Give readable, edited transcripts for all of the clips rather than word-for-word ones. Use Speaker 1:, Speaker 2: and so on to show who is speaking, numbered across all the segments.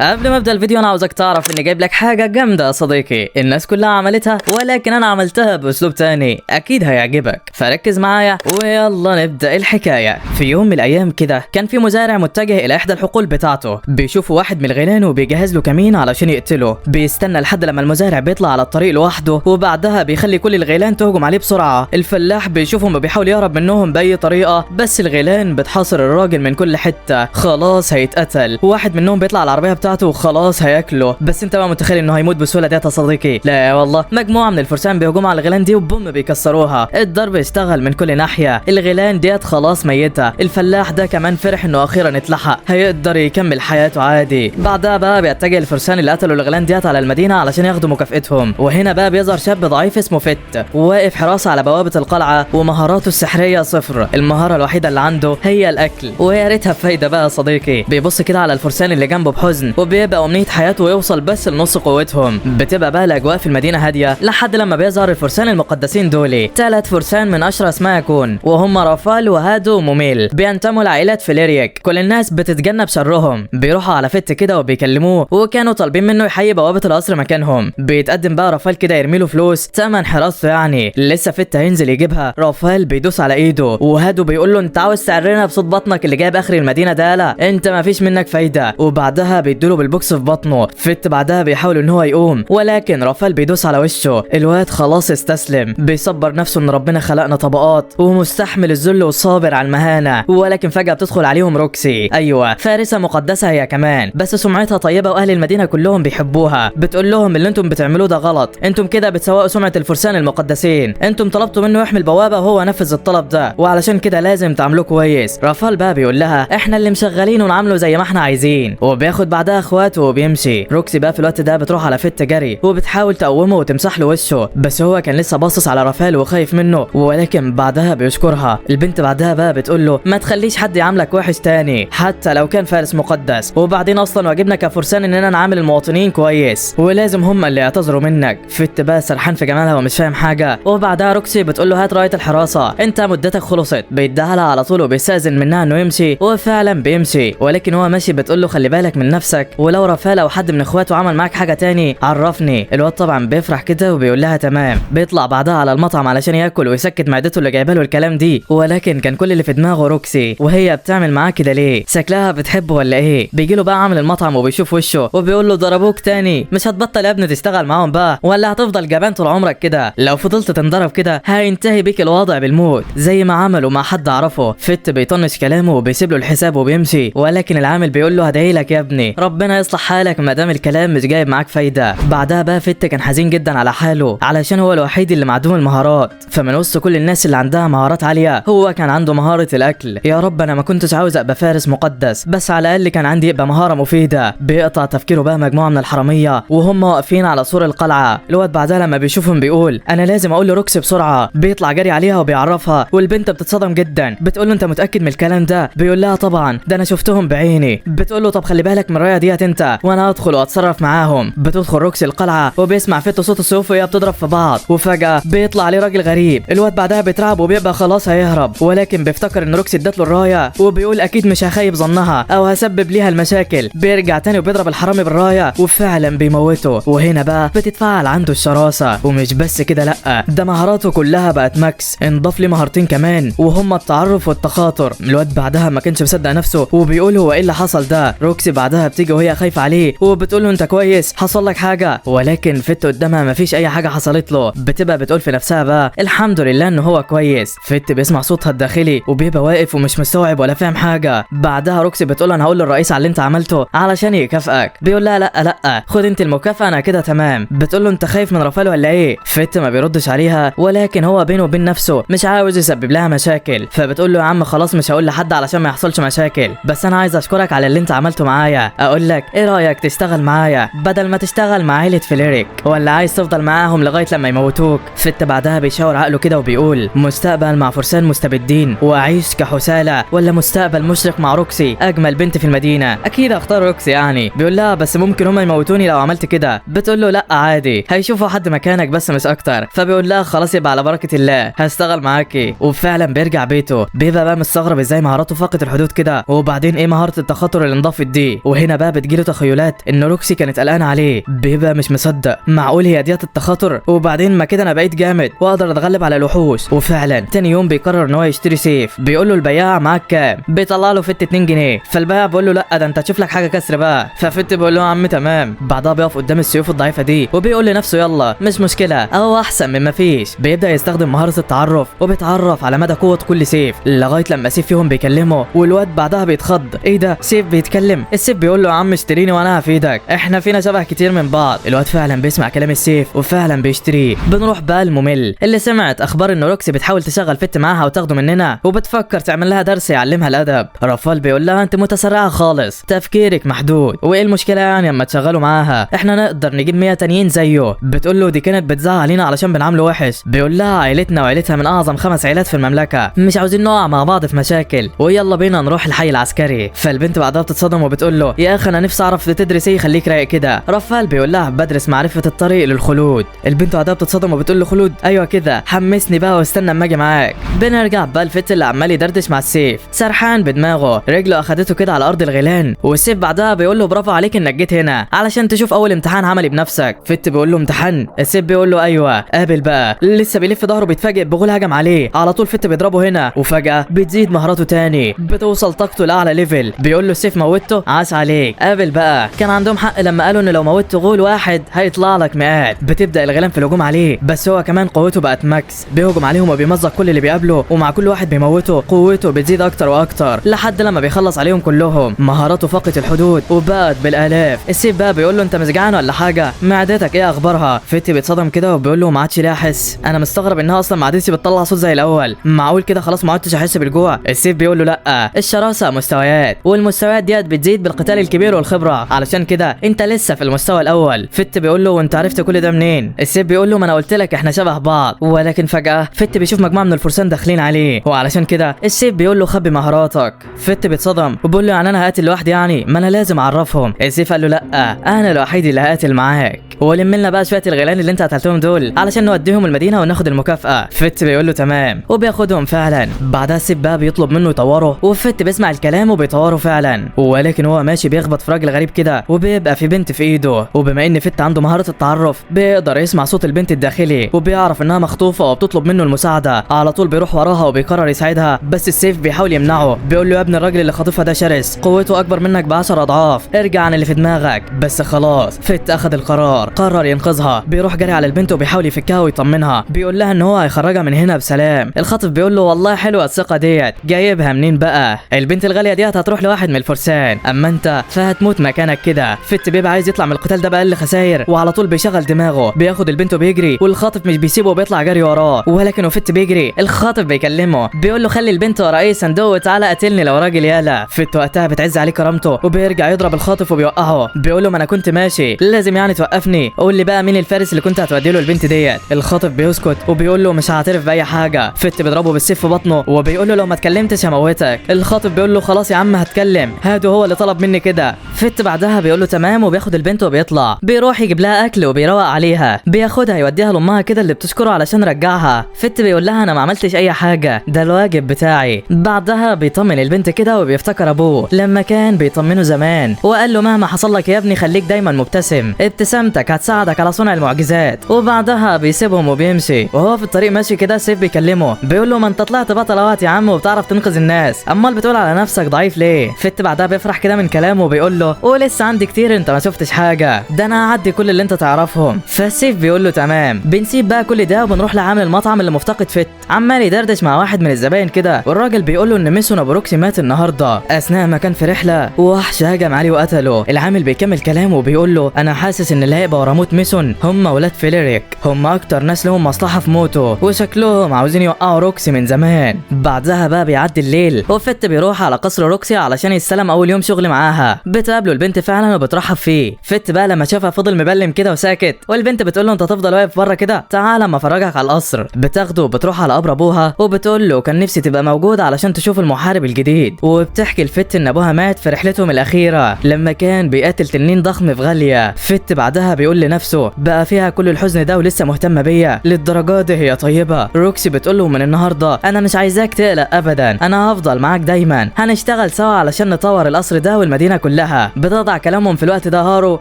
Speaker 1: قبل ما ابدا الفيديو انا عاوزك تعرف اني جايب لك حاجه جامده يا صديقي. الناس كلها عملتها ولكن انا عملتها باسلوب تاني، اكيد هيعجبك، فركز معايا ويلا نبدا الحكايه. في يوم من الايام كده كان في مزارع متجه الى احدى الحقول بتاعته، بيشوف واحد من الغيلان وبيجهز له كمين علشان يقتله. بيستنى لحد لما المزارع بيطلع على الطريق لوحده وبعدها بيخلي كل الغيلان تهجم عليه بسرعه. الفلاح بيشوفهم وبيحاول يهرب منهم باي طريقه، بس الغيلان بتحاصر الراجل من كل حته، خلاص هيتقتل. واحد منهم بيطلع على العربيه بتاعته وخلاص هياكله، بس انت بقى متخيل انه هيموت بسهوله ديت يا صديقي؟ لا والله، مجموعه من الفرسان بيهجموا على الغيلان دي وبوم بيكسروها. الضرب اشتغل من كل ناحيه، الغيلان ديت خلاص ميته. الفلاح ده كمان فرح انه اخيرا اتلحق، هيقدر يكمل حياته عادي. بعدها بقى بيتجه الفرسان اللي قتلوا الغيلان ديت على المدينه علشان ياخدوا مكافئتهم. وهنا بقى بيظهر شاب ضعيف اسمه فت، واقف حراسه على بوابه القلعه، ومهاراته السحريه صفر. المهاره الوحيده اللي عنده هي الاكل، ويا ريتها بفايده بقى يا صديقي. بيبص كده على الفرسان اللي جنبه بحزن، وبيبقى امنيه حياته يوصل بس لنص قوتهم. بتبقى بقى الاجواء في المدينه هاديه لحد لما بيظهر الفرسان المقدسين دول، 3 فرسان من اشرس ما يكون، وهم رافال وهادو وموميل. بينتموا لعائله فيليريك، كل الناس بتتجنب شرهم. بيروحوا على فت كده وبيكلموه، وكانوا طالبين منه يحيي بوابه القصر مكانهم. بيتقدم بقى رافال كده يرمي له فلوس تمن حراسته، يعني لسه فت هينزل يجيبها، رافال بيدوس على ايده، وهادو بيقول له انت عاوز تعرنا بصوت بطنك اللي جايب اخر المدينه ده؟ لا انت ما فيش منك فايده. وبعدها بيدوله بالبوكس في بطنه. فت بعدها بيحاول ان هو يقوم، ولكن رافال بيدوس على وشه. الواد خلاص استسلم، بيصبر نفسه ان ربنا خلقنا طبقات ومستحمل الذل والصابر على المهانه. ولكن فجاه بتدخل عليهم روكسي، ايوه فارسه مقدسه هي كمان، بس سمعتها طيبه واهل المدينه كلهم بيحبوها. بتقول لهم اللي انتم بتعملوه ده غلط، انتم كده بتسوقوا سمعه الفرسان المقدسين. انتم طلبتوا منه يحمي البوابه وهو نفذ الطلب ده، وعلشان كده لازم تعملوه كويس. رافال بقى بيقول لها احنا اللي مشغلين ونعامله زي ما احنا عايزين، وبياخد بعدها اخواته وبيمشي. روكسي بقى في الوقت ده بتروح على فت جري وبتحاول تقومه وتمسح له وشه، بس هو كان لسه باصص على رافال وخايف منه، ولكن بعدها بيشكرها. البنت بعدها بقى بتقول له ما تخليش حد يعاملك وحش تاني حتى لو كان فارس مقدس، وبعدين اصلا واجبنا كفرسان اننا نعامل المواطنين كويس، ولازم هم اللي يعتذروا منك. فت بقى سرحان في جمالها ومش فاهم حاجه. وبعدها روكسي بتقول له هات رايه الحراسه، انت مدتك خلصت. بيديها لها على طول وبيستاذن منها انه يمشي، وفعلا بيمشي. ولكن هو ماشي بتقول له خلي بالك من نفسك، ولو رافال او حد من اخواته عمل معاك حاجه تاني عرفني. الواد طبعا بيفرح كده وبيقول لها تمام. بيطلع بعدها على المطعم علشان ياكل ويسكت معدته اللي جايبه له الكلام دي، ولكن كان كل اللي في دماغه روكسي، وهي بتعمل معاه كده ليه؟ شكلها بتحبه ولا ايه؟ بيجي له بقى عامل المطعم وبيشوف وشه وبيقول له ضربوك تاني، مش هتبطل يا ابني تشتغل معاهم بقى ولا هتفضل جبان طول عمرك كده؟ لو فضلت تنضرب كده هينتهي بيك الوضع بالموت زي ما عملوا مع حد اعرفه. فت بيطنش كلامه وبيسيب له الحساب وبيمشي، ولكن العامل بيقول له هدعيلك يا ابني، ربنا يصلح حالك ما دام الكلام مش جايب معاك فايده. بعدها بقى فت كان حزين جدا على حاله علشان هو الوحيد اللي معدوم المهارات، فمن وسط كل الناس اللي عندها مهارات عاليه هو كان عنده مهاره الاكل. يا رب انا ما كنتش عاوز ابقى فارس مقدس، بس على الاقل كان عندي يبقى مهاره مفيده. بيقطع تفكيره بقى مجموعه من الحراميه وهم واقفين على سور القلعه. الواد بعدها لما بيشوفهم بيقول انا لازم اقول لروكسي بسرعه. بيطلع جري عليها وبيعرفها، والبنت بتتصدم جدا. بتقول له انت متاكد من الكلام ده؟ بيقول لها طبعا، ده انا شفتهم بعيني. بتقول له طب خلي بالك من الرايه ديت انت، وانا هدخل واتصرف معاهم. بتدخل روكسي القلعه وبيسمع فت صوت السيوف وهي بتضرب في بعض، وفجاه بيطلع عليه راجل غريب. الواد بعدها بيترعب وبيبقى خلاص هيهرب، ولكن بيفتكر ان روكسي ادت له الرايه وبيقول اكيد مش هخيب ظنها او هسبب ليها المشاكل. بيرجع تاني وبيضرب الحرامي بالرايه وفعلا بيموته. وهنا بقى بتتفعل عنده الشراسه، ومش بس كده لا، ده مهاراته كلها بقت ماكس، انضاف لي مهارتين كمان وهما التعرف والتخاطر. الواد بعدها ما كانش مصدق نفسه وبيقول هو ايه اللي حصل ده؟ روكسي بعدها بتيجي وهي خايفه عليه وبتقول له انت كويس؟ حصل لك حاجه؟ ولكن فت قدامها ما فيش اي حاجه حصلت له. بتبقى بتقول في نفسها بقى الحمد لله ان هو كويس. فت بيسمع صوتها الداخلي وبيبقى واقف ومش مستوعب ولا فاهم حاجه. بعدها روكسي بتقول انا هقول للرئيس على اللي انت عملته علشان يكافئك. بيقول لها لا خد انت المكافاه انا كده تمام. بتقول له انت خايف من رافال ولا ايه؟ فت ما بيردش عليها، ولكن هو بينه وبين نفسه مش عاوز يسبب لها مشاكل. فبتقول له يا عم خلاص مش هقول لحد علشان ما يحصلش مشاكل، بس انا عايز اشكرك على اللي انت عملته معايا. اقول لك ايه رايك تشتغل معايا بدل ما تشتغل مع عيله فيليريك، ولا عايز تفضل معاهم لغايه لما يموتوك؟ فت بعدها بيشاور عقله كده وبيقول مستقبل مع فرسان مستبدين واعيش كحسالة، ولا مستقبل مشرق مع روكسي اجمل بنت في المدينه؟ اكيد اختار روكسي يعني. بيقول لها بس ممكن هم يموتوني لو عملت كده. بتقول له لا عادي، هيشوفوا حد مكانك بس مش اكتر. فبيقول لها خلاص يبقى على بركه الله هشتغل معاكي. وفعلا بيرجع بيته، بيبقى بقى مستغرب ازاي مهاراته فاقت الحدود كده، وبعدين ايه مهاره التخاطر اللي انضافت دي. وهنا بقى بقى بتجيله تخيلات ان روكسي كانت قلقانه عليه، بيبقى مش مصدق، معقول هي ديت التخاطر؟ وبعدين ما كده انا بقيت جامد واقدر اتغلب على الوحوش. وفعلا تاني يوم بيقرر ان هو يشتري سيف. بيقول له البياع معاك كام؟ بيطلع له فت 2 جنيه. فالبياع بيقول له لا ده انت تشوف لك حاجه كسر بقى. ففت بيقول له يا عم تمام. بعدها بيقف قدام السيوف الضعيفه دي وبيقول لنفسه يلا مش مشكله او احسن من ما فيش. بيبدا يستخدم مهاره التعرف وبيتعرف على مدى قوه كل سيف لغايه لما سيف فيهم بيكلمه. والواد بعدها بيتخض، ايه ده سيف بيتكلم؟ السيف بيقول له يا عم اشتريني وانا هفيدك، احنا فينا شبه كتير من بعض. الواد فعلا بيسمع كلام السيف وفعلا بيشتريه. بنروح بقى الممل اللي سمعت اخبار ان روكسي بتحاول تشغل فت معاها وتاخده مننا وبتفكر تعمل لها درس يعلمها الادب. رافال بيقول لها انت متسرعه خالص، تفكيرك محدود، وايه المشكله يعني اما تشغلوا معاها؟ احنا نقدر نجيب 100 تانيين زيه. بتقول له دي كانت بتزعق علينا علشان بنعامله وحش. بيقول لها عائلتنا وعائلتها من اعظم 5 عائلات في المملكه، مش عاوزين نقع مع بعض في مشاكل، ويلا بينا نروح الحي العسكري. فالبنت بعدها بتتصدم وبتقول له يا اخي انا نفسي اعرف تدرس ايه يخليك رايق كده. رافال بيقول لها بدرس معرفه الطريق للخلود. البنت بعدها بتتصدم وبتقول له خلود؟ ايوه كده، حمسني بقى واستنى اما اجي معاك. بنرجع بقى الفت اللي عمال يدردش مع السيف سرحان بدماغه، رجله اخدته كده على ارض الغيلان. والسيف بعدها بيقول له برافو عليك انك جيت هنا علشان تشوف اول امتحان عملي بنفسك. فت بيقول له امتحان؟ السيف بيقول له ايوه. قابل بقى لسه بيلف ظهره بيتفاجئ بغول هجم عليه على طول. فت بيضربه هنا وفجاه بتزيد مهاراته تاني، بتوصل طاقته لاعلى ليفل. بيقول له السيف موته؟ عاش عليك. قابل بقى كان عندهم حق لما قالوا ان لو موتت غول واحد هيطلع لك مئات. بتبدا الغيلان في الهجوم عليه، بس هو كمان قوته بقت ماكس، بيهجم عليهم وبيمزق كل اللي بيقابله، ومع كل واحد بيموته قوته بتزيد اكتر واكتر لحد لما بيخلص عليهم كلهم. مهاراته فاقت الحدود وبقت بالالاف. السيف بقى بيقول له انت مش جعان ولا حاجه؟ معدتك ايه اخبارها؟ فتي بيتصدم كده وبيقول له ما عادش ليها حس، انا مستغرب انها اصلا معدتي بتطلع صوت زي الاول، معقول كده خلاص ما عدتش احس بالجوع؟ السيف بيقول له لا، الشراسه مستويات، والمستويات ديت بتزيد بالقتال الكبير والخبره، علشان كده انت لسه في المستوى الاول. فت بيقول له وانت عرفت كل ده منين؟ السيف بيقول له ما انا قلت لك احنا شبه بعض. ولكن فجاه فت بيشوف مجموعه من الفرسان داخلين عليه، وعلشان كده السيف بيقول له خبي مهاراتك. فت بيتصدم وبيقول له يعني انا هقاتل لوحدي يعني؟ ما انا لازم اعرفهم. السيف قال له لا، انا الوحيد اللي هقاتل معاك، ولم لنا بقى شويه الغيلان اللي انت قتلتهم دول علشان نوديهم المدينه وناخد المكافاه. فت بيقول له تمام وبياخدهم فعلا. بعدها السيف بقى بيطلب منه يطوره، وفت بيسمع الكلام وبيطوره فعلا. ولكن هو ماشي بيخبط في راجل غريب كده وبيبقى في بنت في ايده، وبما ان فت عنده مهاره التعرف بيقدر يسمع صوت البنت الداخلي وبيعرف انها مخطوفه وبتطلب منه المساعده. على طول بيروح وراها وبيقرر يساعدها، بس السيف بيحاول يمنعه، بيقول له يا ابن الراجل اللي خاطفها ده شرس، قوته اكبر منك ب10 اضعاف، ارجع عن اللي في دماغك. بس خلاص فت اخذ القرار، قرر ينقذها. بيروح جري على البنت وبيحاول يفكها ويطمنها، بيقول لها ان هو هيخرجها من هنا بسلام. الخاطف بيقول له والله حلوه الثقه ديت، جايبها منين بقى؟ البنت الغاليه ديت هتروح لواحد من الفرسان، اما انت فهتموت مكانك كده. فت بيبقى عايز يطلع من القتال ده باقل خساير، وعلى طول بيشغل دماغه، بياخد البنت وبيجري، والخاطف مش بيسيبه وبيطلع جري وراه. ولكن وفت بيجري الخاطف بيكلمه، بيقول له خلي البنت ورا اي صندوق وتعالى قاتلني لو راجل يالا. فت وقتها بتعز عليه كرامته وبيرجع يضرب الخاطف وبيوقعه، بيقول له ما انا كنت ماشي لازم يعني توقفني، قول لي بقى مين الفارس اللي كنت هتودي له البنت ديت. الخاطف بيسكت وبيقول له مش هعترف باي حاجه. فت بيضربه بالسيف في بطنه وبيقول له لو ما اتكلمتش هموتك. الخاطف بيقول له خلاص يا عم هتكلم، هادو هو اللي طلب مني كده. فت بعدها بيقول له تمام وبياخد البنت وبيطلع، بيروح يجيب لها اكل وبيروق عليها، بياخدها يوديها لامها كده اللي بتشكره علشان رجعها. فت بيقول لها انا ما عملتش اي حاجه، ده الواجب بتاعي. بعدها بيطمن البنت كده وبيفتكر ابوه لما كان بيطمنه زمان وقال له مهما حصل لك يا ابني خليك دايما مبتسم، ابتسامتك هتساعدك على صنع المعجزات. وبعدها بيسيبهم وبيمشي، وهو في الطريق ماشي كده سيف بيكلمه، بيقول له ما انت طلعت بطل اهوت يا عم وبتعرف تنقذ الناس، امال بتقول على نفسك ضعيف ليه؟ فت بعدها بيفرح كده من كلامه وبيقول له ولسه عندي كتير انت ما شفتش حاجه، ده انا هعدي كل اللي انت تعرفهم. فالسيف بيقول له تمام. بنسيب بقى كل ده وبنروح لعامل المطعم اللي مفتقد فت، عمال يدردش مع واحد من الزباين كده، والراجل بيقول له ان ميسون ابو روكسي مات النهارده اثناء ما كان في رحله ووحش هجم عليه وقتله. العامل بيكمل كلامه وبيقول له انا حاسس ان اللي هيبقى ورا موت ميسون هم ولاد فيليريك، هم اكتر ناس لهم مصلحه في موته وشكلهم عاوزين يوقعوا روكسي من زمان. بعدها بقى بيعدي الليل وفت بيروح على قصر روكسي علشان يستلم اول يوم شغل معاها. بتقابله البنت فعلا وبترحب فيه. فت بقى لما شافها فضل مبلم كده وساكت، والبنت بتقول له انت تفضل واقف بره كده، تعال اما افرجك على القصر. بتاخده وبتروح على قبر ابوها وبتقول له كان نفسي تبقى موجود علشان تشوف المحارب الجديد. وبتحكي الفت ان ابوها مات في رحلتهم الاخيره لما كان بيقاتل تنين ضخم في غاليه. فت بعدها بيقول لنفسه بقى فيها كل الحزن ده ولسه مهتمه بيا للدرجه دي، هي طيبه. روكسي بتقول له من النهارده انا مش عايزاك تقلق ابدا، انا هفضل معاك دايما، هنشتغل سوا علشان نطور القصر ده والمدينه كلها. كلها. بتقطع كلامهم في الوقت ده هارو،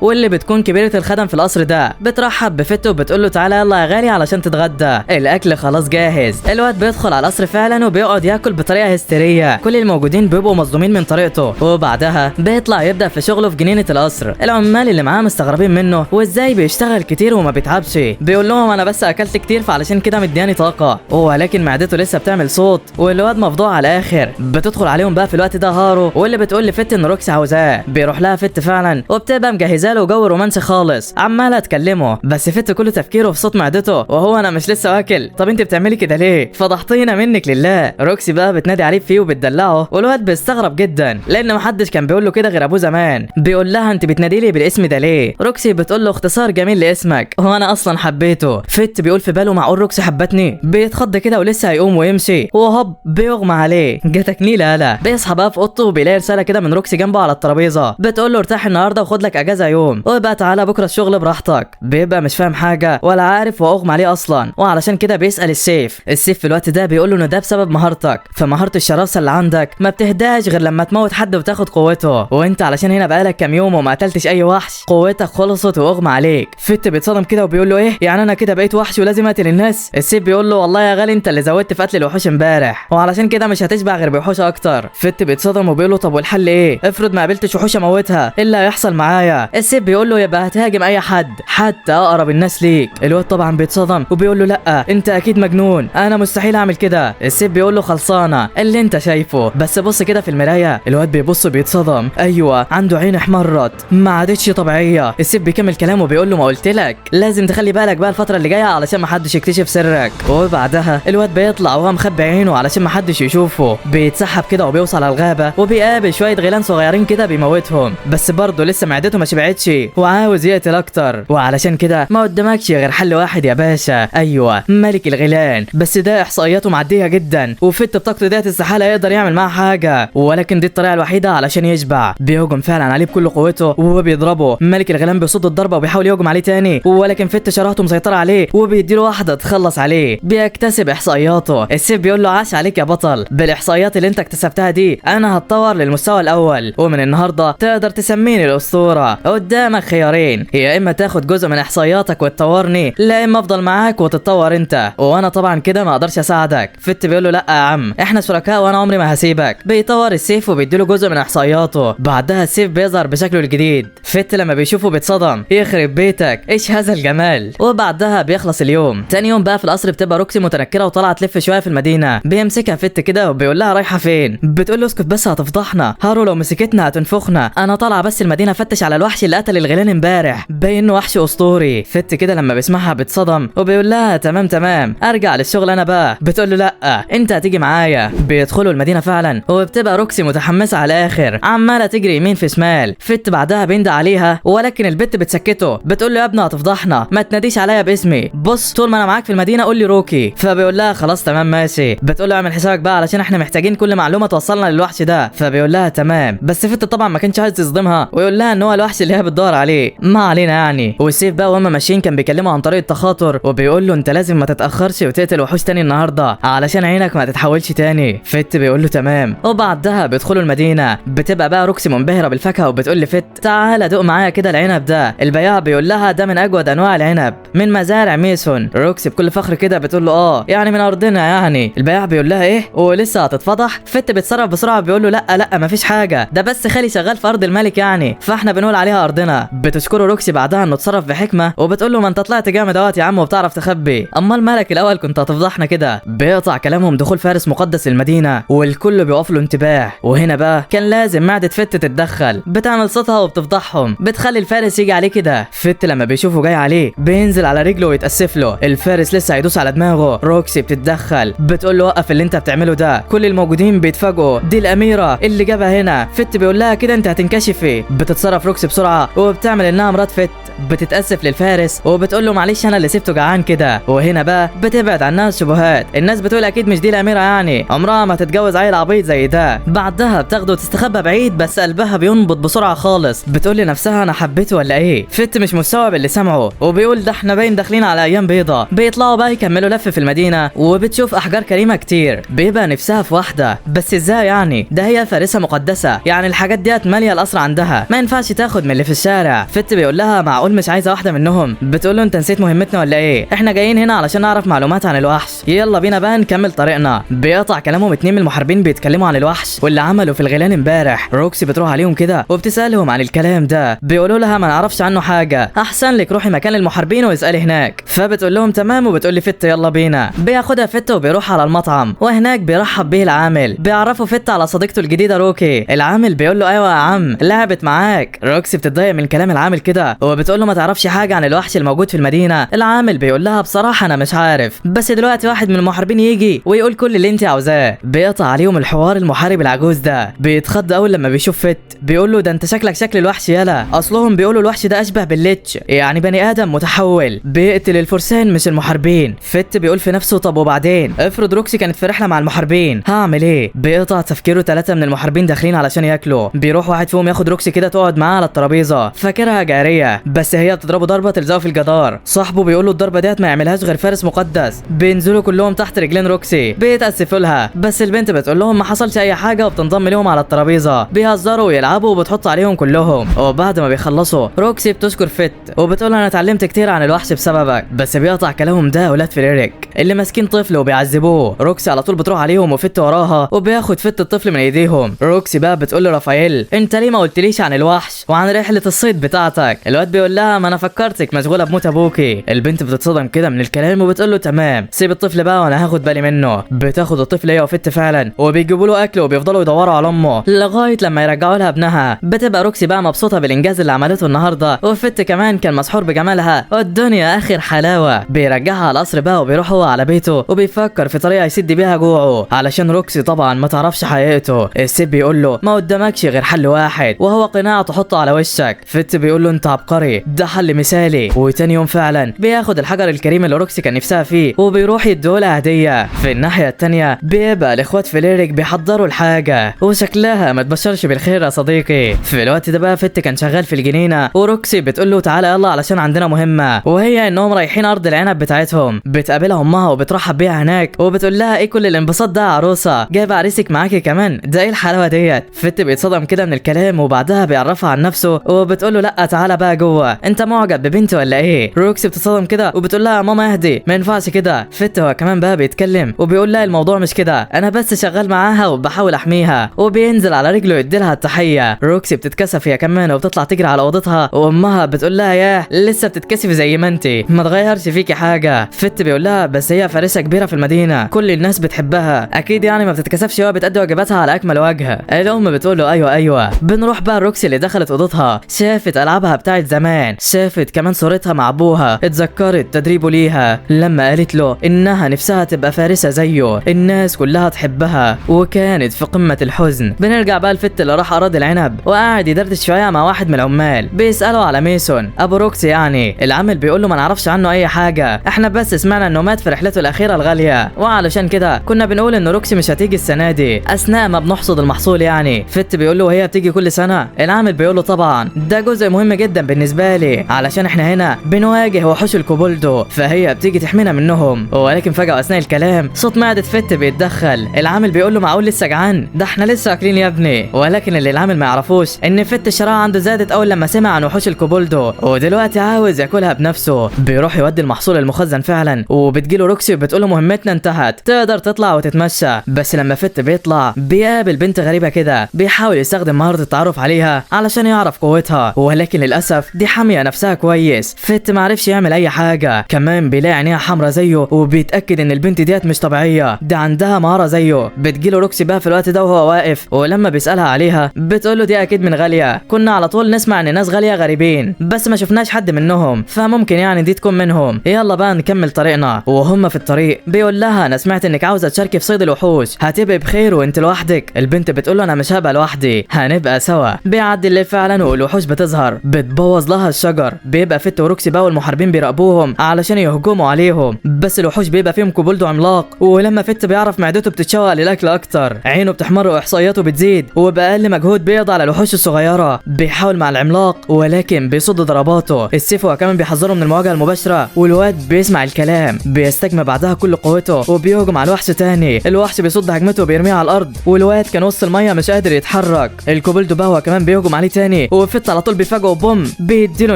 Speaker 1: واللي بتكون كبيرة الخدم في القصر ده بترحب بفت وبتقول له تعالى يلا يا غالي علشان تتغدى، الاكل خلاص جاهز. الواد بيدخل على القصر فعلا وبيقعد ياكل بطريقه هستيريه، كل الموجودين بيبقوا مصدومين من طريقته. وبعدها بيطلع يبدا في شغله في جنينه القصر. العمال اللي معاه مستغربين منه وازاي بيشتغل كتير وما بيتعبش. بيقول لهم انا بس اكلت كتير فعلشان كده مدياني طاقه، ولكن معدته لسه بتعمل صوت. والواد مفضوع على الاخر. بتدخل عليهم بقى في الوقت ده هارو، واللي بتقول لفت ان روكسي عاوزاه. بيروح لها فت فعلا وبتبقى مجهزه له جو رومانسي خالص، عماله تكلمه بس فت كل تفكيره في صوت معدته وهو انا مش لسه واكل. طب انت بتعملي كده ليه؟ فضحتينا منك لله. روكسي بقى بتنادي عليه فيه وبتدلعه، والواد بيستغرب جدا لان محدش كان بيقول له كده غير ابوه زمان. بيقول لها انت بتنادي لي بالاسم ده ليه؟ روكسي بتقول له اختصار جميل لاسمك وانا اصلا حبيته. فت بيقول في باله معقول روكسي حبتني؟ بيتخض كده ولسه هيقوم ويمشي وهوب بيغمى عليه. جاتك نيله يالا. بيصحى بقى في اوضته وبيلاقي رساله كده من روكسي جنبه على الترابيزه بتقول له ارتاح النهارده وخد لك اجازه يوم، وبقى تعالى بكره الشغل براحتك. بيبقى مش فاهم حاجه ولا عارف واغمى عليه اصلا، وعلشان كده بيسال السيف. السيف في الوقت ده بيقول له ان ده بسبب مهارتك، فمهاره الشراسه اللي عندك ما بتهداش غير لما تموت حد وتاخد قوته، وانت علشان هنا بقالك كام يوم وما قتلتش اي وحش قوتك خلصت واغمى عليك. فت بيتصدم كده وبيقول له ايه يعني انا كده بقيت وحش ولازم اقتل الناس؟ السيف بيقول له والله يا غالي انت اللي زودت في قتل الوحوش امبارح، وعلشان كده مش هتشبع غير بوحوش اكتر. فت بيتصدم وبيقول له طب والحل ايه؟ افرض ما قابلتش وحوش اموتها، ايه اللي هيحصل معايا؟ السيف بيقول له يبقى هتهاجم اي حد حتى اقرب الناس ليك. الواد طبعا بيتصدم وبيقول له لا انت اكيد مجنون، انا مستحيل اعمل كده. السيف بيقول له خلصانه اللي انت شايفه، بس بص كده في المرايه. الواد بيبص بيتصدم، ايوه عنده عين احمرت ما عادتش طبيعيه. السيف بيكمل كلامه وبيقول له ما قلت لك لازم تخلي بالك بقى الفتره اللي جايه علشان ما حدش يكتشف سرك. وبعدها الواد بيطلع وهو مخبي عينه علشان ما حدش يشوفه. بيتسحب كده وبيوصل على الغابه وبيقابل شويه غيلان صغيرين كده بيموتهم، بس برضه لسه معدته ما شبعتش وعاوز يقتل اكتر. وعلشان كده ما قدامكش غير حل واحد يا باشا، ايوه ملك الغيلان، بس ده احصائياته معديه جدا وفت بطاقته ديت استحاله يقدر يعمل معاها حاجه، ولكن دي الطريقه الوحيده علشان يشبع. بيهجم فعلا عليه بكل قوته وهو بيضربه. ملك الغيلان بيصد الضربه وبيحاول يهجم عليه تاني، ولكن فت شراهته مسيطره عليه وبيديله واحده تخلص عليه. بيكتسب احصائياته. السيف بيقول له عاش عليك يا بطل، بالاحصائيات اللي انت اكتسبتها دي انا هتطور للمستوى الاول، ومن النهارده تقدر تسميني الاسطوره. قدامك خيارين، يا اما تاخد جزء من احصائياتك وتطورني، لا اما افضل معاك وتتطور انت، وانا طبعا كده ما اقدرش اساعدك. فت بيقول له لا يا عم احنا شركاء وانا عمري ما هسيبك. بيطور السيف وبيديله جزء من احصائياته. بعدها السيف بيظهر بشكله الجديد. فت لما بيشوفه بيتصدم، يخرب بيتك ايش هذا الجمال. وبعدها بيخلص اليوم. تاني يوم بقى في القصر بتبقى روكسي متنكره وطالعه تلف شويه في المدينه. بيمسكها فت كده وبيقول لها رايحه فين؟ بتقول له اسكت بس هتفضحنا، هارو لو مسكتنا هتنفخنا، انا طالعه بس المدينه فتش على الوحش اللي قتل الغيلان امبارح، باين وحش اسطوري. فت كده لما بيسمعها بيتصدم وبيقول لها تمام تمام ارجع للشغل انا بقى. بتقول له لا انت هتيجي معايا. بيدخلوا المدينه فعلا وبتبقى روكسي متحمسه على الاخر عماله تجري يمين في شمال. فت بعدها بيندى عليها ولكن البت بتسكته. بتقول له يا ابني هتفضحنا، ما تناديش عليا باسمي، بص طول ما انا معاك في المدينه قول لي روكي. فبيقول لها خلاص تمام ماشي. بتقول له اعمل حسابك بقى علشان احنا محتاجين كل معلومه توصلنا للوحش ده. فبيقول لها تمام، بس فت طبعا ما كانش عايز يصدمها ويقول لها ان هو الوحش اللي هي بتدور عليه، ما علينا يعني. والسيف بقى وهم ماشيين كان بيكلمه عن طريق التخاطر وبيقول له انت لازم ما تتاخرش وتقتل وحوش تاني النهارده علشان عينك ما تتحولش تاني. فت بيقول له تمام. وبعدها بيدخلوا المدينه. بتبقى بقى روكسي منبهره بالفاكهه وبتقول لفت تعالى دوق معايا كده العنب ده. البياع بيقول لها ده من اجود انواع العنب من مزارع ميسون. روكسي بكل فخر كده بتقول له يعني من ارضنا يعني. البياع بيقول لها ايه ولسه هتتفضح؟ فت بيتصرف بسرعه بيقول له لا مفيش حاجه، ده بس خالي شغال في ارض الملك يعني، فاحنا بنقول عليها ارضنا. بتشكره روكسي بعدها انه اتصرف بحكمه وبتقول له ما انت طلعت جامد اهوت يا عم وبتعرف تخبي، امال مالك الاول كنت هتفضحنا كده. بيقطع كلامهم دخول فارس مقدس المدينه والكل بيقف له انتباه. وهنا بقى كان لازم معده فت تتدخل، بتعمل صوتها وبتفضحهم، بتخلي الفارس يجي عليه كده. فت لما بيشوفه جاي عليه بينزل على رجله ويتاسف له. الفارس لسه هيدوس على دماغه. روكسي بتتدخل بتقول له وقف اللي انت بتعمله ده. كل الموجودين بيتفاجئوا دي الاميره اللي جابها هنا. فت بيقول لها كده انت هتنكشفي. بتتصرف روكسي بسرعه وبتعمل انها مرات فت بتتاسف للفارس وبتقول له معلش انا اللي سبته جعان كده. وهنا بقى بتبعد عنها الشبهات، الناس بتقول اكيد مش دي الاميره، يعني عمرها ما تتجوز عيل عبيط زي ده. بعدها بتاخده وتستخبى بعيد، بس قلبها بينبض بسرعه خالص، بتقول لنفسها انا حبيته ولا ايه. فت مش مستوعب اللي سمعه وبيقول ده احنا باين داخلين على ايام بيضه. بيطلعوا بقى يكملوا لف في المدينه وبتشوف احجار كريمه كتير، بيبقى نفسها في واحده، بس ازاي يعني؟ ده هي فارسه مقدسه، يعني الحاجات ديت ماليه القصر عندها، ما ينفعش تاخد من اللي في الشارع. فت بيقول لها معقول مش عايزه واحده منهم؟ بتقول له انت نسيت مهمتنا ولا ايه؟ احنا جايين هنا علشان نعرف معلومات عن الوحش، يلا بينا بقى نكمل طريقنا. بيقطع كلامهم اتنين من المحاربين بيتكلموا عن الوحش واللي عمله في الغيلان امبارح. روكسي بتروح عليهم كده وبتسالهم عن الكلام ده، بيقولوا لها ما نعرفش عنه حاجه، احسن لك روحي مكان المحاربين واسالي هناك. فبتقول لهم تمام وبتقول لي فت يلا بينا. بياخدها فت وبيروح على المطعم، وهناك بيرحب به العامل، بيعرفوا فت على صديقته الجديده روكي. العامل بيقول له ايوه يا عم لعبت معاك. روكسي بتتضايق من كلام العامل كده وبتقول له ما تعرفش حاجه عن الوحش الموجود في المدينه. العامل بيقول لها بصراحه انا مش عارف، بس دلوقتي واحد من المحاربين يجي ويقول كل اللي انت عاوزاه. بيقطع عليهم الحوار. المحارب العجوز ده بيتخض اول لما بيشوف فت، بيقول له ده انت شكلك شكل الوحش يالا، اصلهم بيقولوا الوحش ده اشبه بالليتش، يعني بني ادم متحول بيقتل الفرسان مش المحاربين. فت بيقول في نفسه طب وبعدين افرض روكسي كانت في رحله مع المحاربين هعمل ايه؟ بيقطع تفكيره. 3 من المحاربين داخلين علشان ياكلوا، بيروح واحد فيهم ياخد روكسي كده تقعد معاه على الترابيزه، فاكرها جاريه بس هي بتضربه ضربه تلزقه في الجدار. صاحبه بيقول له الضربه ديت ما يعملهاش غير فارس مقدس. بينزلوا كلهم تحت رجلين روكسي بيتاسفوا لها، بس البنت بتقول لهم ما حصلش اي حاجه وبتنضم لهم على الترابيزه، بيهزروا ويلعبوا وبتحط عليهم كلهم. وبعد ما بيخلصوا روكسي بتشكر فت وبتقول انا اتعلمت كتير عن الوحش بسببك، بس بيقطع كلامهم ده اولاد فليريك اللي ماسكين طفل وبيعذبوه. روكسي على طول بتروح عليهم وفت وراها وبياخد فت الطفل من ايديهم. روكسي بقى بتقول له رافائيل انت ليه ما قلتليش عن الوحش وعن رحله الصيد بتاعتك؟ الواد بيقول لها ما انا فكرتك مشغوله بموت ابوكي. البنت بتتصدم كده من الكلام وبتقول له تمام سيب الطفل بقى وانا هاخد بالي منه. بتاخد الطفل هي وفت فعلا وبيجيبوا له اكل وبيفضلوا يدوروا على امه لغايه لما يرجعوا لها ابنها. بتبقى روكسي بقى مبسوطه بالانجاز اللي عملته النهارده، وفت كمان كان مسحور بجمالها والدنيا اخر حلاوه. بيرجعها على القصر بقى وبيروح هو على بيته وبيفكر في طريقه يسد بيها جوعه علشان روكسي طبعا ما تعرفش حقيقته. السيب بيقول له ما قدامكش غير حل واحد وهو قناع تحطه على وشك. فت بيقول له انت عبقري، ده حل مثالي. وتاني يوم فعلا بياخد الحجر الكريم اللي روكسي كان نفسها فيه وبيروح يديهولها هديه. في الناحيه التانيه بيبقى الاخوات فليريك بيحضروا الحاجه وشكلها ما تبشرش بالخير يا صديقي. في الوقت ده بقى فت كان شغال في الجنينه وروكسي بتقول له تعالى يلا علشان عندنا مهمه، وهي انهم رايحين ارض العنب بتاعتهم. بتقابلها امها وبترحب بيها هناك وبتقول لها ايه كل الانبساط ده يا عروسه، جايبه عريسك معاكي كمان، ده ايه الحلاوه ديت؟ فت بيتصدم كده من الكلام وبعدها بيعرفها عن نفسه وبتقول له لا تعالى بقى جوه، انت معجب ببنتي ولا ايه؟ روكسي بتتصدم كده وبتقول لها يا ماما اهدي ما ينفعش كده. فت هو كمان بقى بيتكلم وبيقول لها الموضوع مش كده، انا بس شغال معاها وبحاول احميها، وبينزل على رجله يديلها التحيه. روكسي بتتكسف هي كمان وبتطلع تجري على اوضتها وامها بتقول لها ياه لسه بتتكسفي زي ما انتي، ما تغيرش فيكي حاجه. فت بيقول لها بس هي فارسه كبيره في المدينه كل الناس بتحبها اكيد يعني ما بتتكسفش وهي بتأدي واجباتها على اكمل وجه. الام بتقول له ايوه. بنروح بقى روكسي اللي دخلت اوضتها، شافت العابها بتاعت زمان، شافت كمان صورتها مع ابوها، اتذكرت تدريبه ليها لما قالت له انها نفسها تبقى فارسه زيه، الناس كلها تحبها وكانت في قمه الحزن. بنرجع بقى الفت اللي راح اراضي العنب وقاعد يدردش شويه مع واحد من العمال، بيسالوا على ميسون ابو روكسي يعني. العامل بيقول له ما نعرفش عنه اي حاجه، احنا بس سمعنا انه مات في رحلته الاخيره الغاليه وعلشان كده كنا بنقول ان روكسي مش هتيجي السنه دي اثناء ما بنحصد المحصول يعني. فت بيقول له هي بتيجي كل سنه؟ العامل بيقول له طبعا ده جزء مهم جدا بالنسبه لي علشان احنا هنا بنواجه وحوش الكوبولدو فهي بتيجي تحمينا منهم. ولكن فجاه اثناء الكلام صوت معده فت بيتدخل. العامل بيقول له معقول لسه جعان؟ ده احنا لسه اكلين يا ابني. ولكن اللي العامل ما يعرفوش ان فت الشراهه عنده زادت اول لما سمع عن وحوش الكوبولدو ودلوقتي عاوز ياكلها بنفسه. بيروح يودي المحصول المخزن فعلا وبتجيله روكسي وبتقول له مهمتنا انتهت تقدر تطلع وتتمشى. بس لما فت بيطلع بيقابل بنت غريبه كده، بيحاول يستخدم مهاره التعرف عليها علشان يعرف قوتها ولكن للاسف دي حاميه نفسها كويس. فت ما عرفش يعمل اي حاجه. كمان بيلاقي عينيها حمرا زيه وبيتاكد ان البنت ديت مش طبيعيه، ده عندها مهاره زيه. بتجيله روكسي بقى في الوقت ده وهو واقف ولما بيسالها عليها بتقول له دي اكيد من غاليه، كنا على طول نسمع ان ناس غاليه غريبين بس ما شفناش حد منهم فممكن يعني دي تكون منهم، يلا بقى نكمل طريقنا. وهو وهم في الطريق بيقول لها انا سمعت انك عاوزه تشاركي في صيد الوحوش، هتبقي بخير وانت لوحدك. البنت بتقول له انا مش هبقى لوحدي، هنبقى سوا. بيعدي الليل فعلا والوحوش بتظهر بتبوظ لها الشجر. بيبقى فت وروكسي بقى والمحاربين بيراقبوهم علشان يهجموا عليهم، بس الوحوش بيبقى فيهم كوبولدو عملاق، ولما فت بيعرف معدته بتتشوق للاكل اكتر، عينه بتحمر واحصائياته بتزيد، وباقل مجهود بيقضي على الوحوش الصغيره. بيحاول مع العملاق ولكن بيصد ضرباته. السيف هو كمان بيحذره من المواجهه المباشره، والواد بيسمع الكلام بيستجمع بعدها كل قوته وبيهجم على الوحش تاني. الوحش بيصد هجمته وبيرميها على الارض، والواد كان وسط الميه مش قادر يتحرك. الكوبولدو بقى هو كمان بيهجم عليه تاني، وفت على طول بيفاجئه بوم بيديله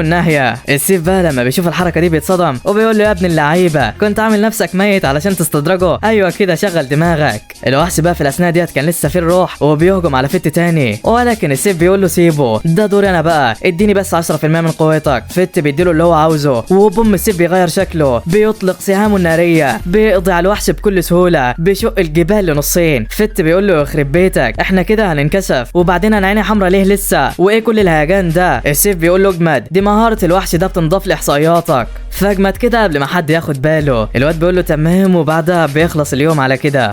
Speaker 1: الناهيه. السيف بقى لما بيشوف الحركه دي بيتصدم وبيقول له يا ابن اللعيبه كنت عامل نفسك ميت علشان تستدرجه، ايوه كده شغل دماغك. الوحش بقى في الاثناء ديت كان لسه في الروح وبيهجم على فت تاني، ولكن السيف بيقول له سيبه، ده دوري انا بقى، اديني بس 10% من قوتك. فت بيديله اللي هو عاوزه، وبوم السيف بيغير شكله، بيطلق سهامه الناريه، بيقضي على الوحش بكل سهوله، بيشق الجبال لنصين. فت بيقول له يخرب بيتك احنا كده هننكشف، وبعدين انا عيني حمرا ليه لسه، وايه كل الهيجان ده؟ السيف بيقول له اجمد، دي مهاره الوحش ده بتنضاف لاحصائياتك، فاجمد كده قبل ما حد ياخد باله. الواد بيقول له تمام، وبعدها بيخلص اليوم على كده.